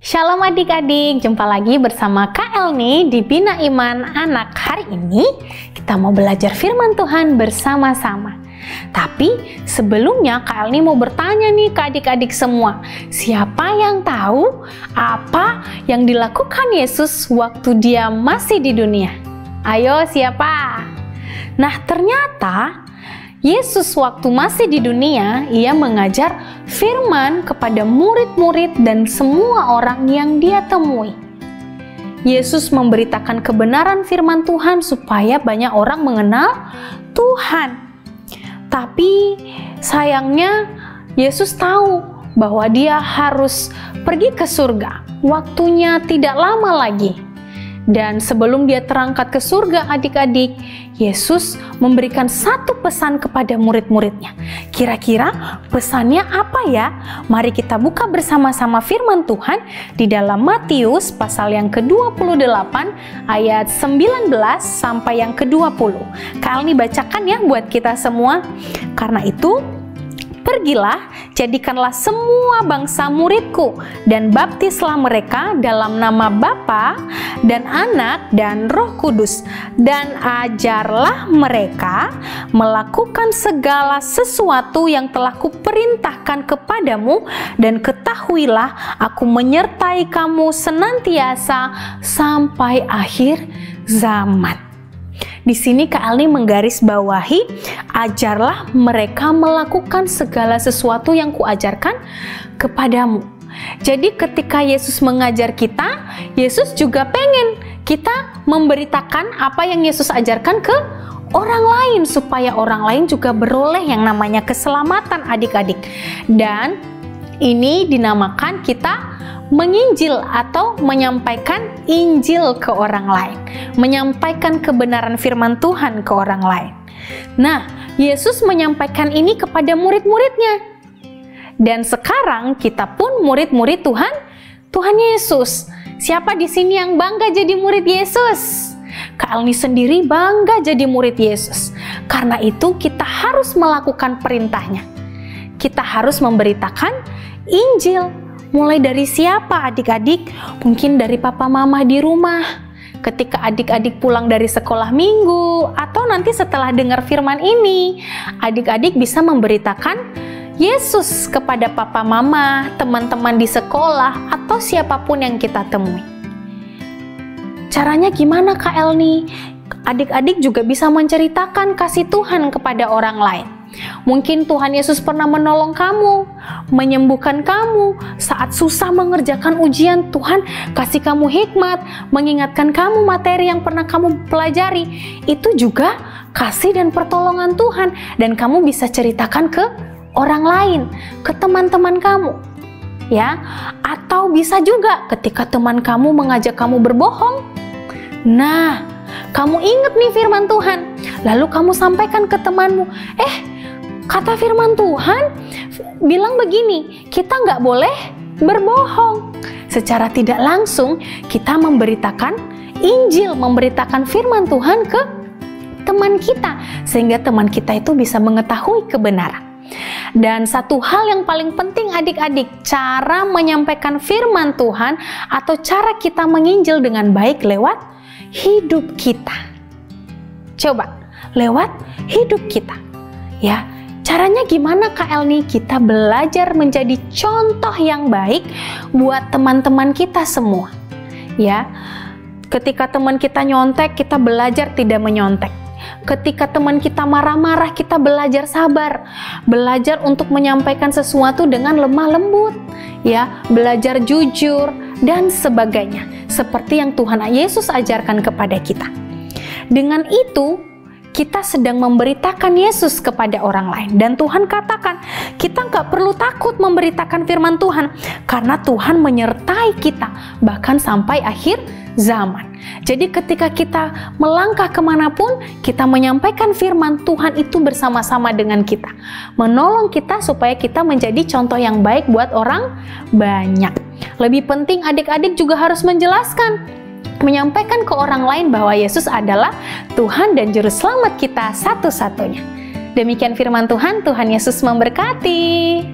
Shalom adik-adik, jumpa lagi bersama Kak Elni di Bina Iman Anak. Hari ini kita mau belajar firman Tuhan bersama-sama. Tapi sebelumnya Kak Elni mau bertanya nih ke adik-adik semua, siapa yang tahu apa yang dilakukan Yesus waktu dia masih di dunia? Ayo, siapa? Nah, ternyata Yesus waktu masih di dunia, ia mengajar firman kepada murid-murid dan semua orang yang dia temui. Yesus memberitakan kebenaran firman Tuhan supaya banyak orang mengenal Tuhan. Tapi sayangnya Yesus tahu bahwa dia harus pergi ke surga. Waktunya tidak lama lagi. Dan sebelum dia terangkat ke surga adik-adik, Yesus memberikan satu pesan kepada murid-muridnya. Kira-kira pesannya apa ya? Mari kita buka bersama-sama firman Tuhan di dalam Matius pasal yang ke-28 ayat 19 sampai yang ke-20. Kak Elni bacakan ya buat kita semua. Karena itu, pergilah, jadikanlah semua bangsa muridku, dan baptislah mereka dalam nama Bapa dan Anak dan Roh Kudus, dan ajarlah mereka melakukan segala sesuatu yang telah kuperintahkan kepadamu, dan ketahuilah aku menyertai kamu senantiasa sampai akhir zaman. Di sini Kak Elni menggarisbawahi, ajarlah mereka melakukan segala sesuatu yang kuajarkan kepadamu. Jadi ketika Yesus mengajar kita, Yesus juga pengen kita memberitakan apa yang Yesus ajarkan ke orang lain, supaya orang lain juga beroleh yang namanya keselamatan adik-adik. Dan ini dinamakan kita menginjil atau menyampaikan Injil ke orang lain, menyampaikan kebenaran firman Tuhan ke orang lain. Nah, Yesus menyampaikan ini kepada murid-muridnya. Dan sekarang kita pun murid-murid Tuhan Yesus. Siapa di sini yang bangga jadi murid Yesus? Kak Elni sendiri bangga jadi murid Yesus. Karena itu kita harus melakukan perintahnya. Kita harus memberitakan Injil. Mulai dari siapa adik-adik? Mungkin dari papa mama di rumah. Ketika adik-adik pulang dari sekolah minggu, atau nanti setelah dengar firman ini, adik-adik bisa memberitakan Yesus kepada papa mama, teman-teman di sekolah, atau siapapun yang kita temui. Caranya gimana Kak Elni? Adik-adik juga bisa menceritakan kasih Tuhan kepada orang lain. Mungkin Tuhan Yesus pernah menolong kamu, menyembuhkan kamu saat susah mengerjakan ujian. Tuhan kasih kamu hikmat, mengingatkan kamu materi yang pernah kamu pelajari. Itu juga kasih dan pertolongan Tuhan, dan kamu bisa ceritakan ke orang lain, ke teman-teman kamu, ya. Atau bisa juga ketika teman kamu mengajak kamu berbohong. Nah, kamu ingat nih firman Tuhan, lalu kamu sampaikan ke temanmu, kata firman Tuhan bilang begini, kita nggak boleh berbohong. Secara tidak langsung kita memberitakan Injil, memberitakan firman Tuhan ke teman kita, sehingga teman kita itu bisa mengetahui kebenaran. Dan satu hal yang paling penting adik-adik, cara menyampaikan firman Tuhan atau cara kita menginjil dengan baik lewat hidup kita. Coba, lewat hidup kita, ya. Caranya gimana Kak Elni? Kita belajar menjadi contoh yang baik buat teman-teman kita semua. Ya, ketika teman kita nyontek, kita belajar tidak menyontek. Ketika teman kita marah-marah, kita belajar sabar. Belajar untuk menyampaikan sesuatu dengan lemah lembut. Ya, belajar jujur dan sebagainya. Seperti yang Tuhan Yesus ajarkan kepada kita. Dengan itu, kita sedang memberitakan Yesus kepada orang lain. Dan Tuhan katakan, kita nggak perlu takut memberitakan firman Tuhan, karena Tuhan menyertai kita, bahkan sampai akhir zaman. Jadi ketika kita melangkah kemanapun, kita menyampaikan firman Tuhan itu bersama-sama dengan kita. Menolong kita supaya kita menjadi contoh yang baik buat orang banyak. Lebih penting adik-adik juga harus menjelaskan, menyampaikan ke orang lain bahwa Yesus adalah Tuhan dan Juru Selamat kita satu-satunya. Demikian firman Tuhan, Tuhan Yesus memberkati.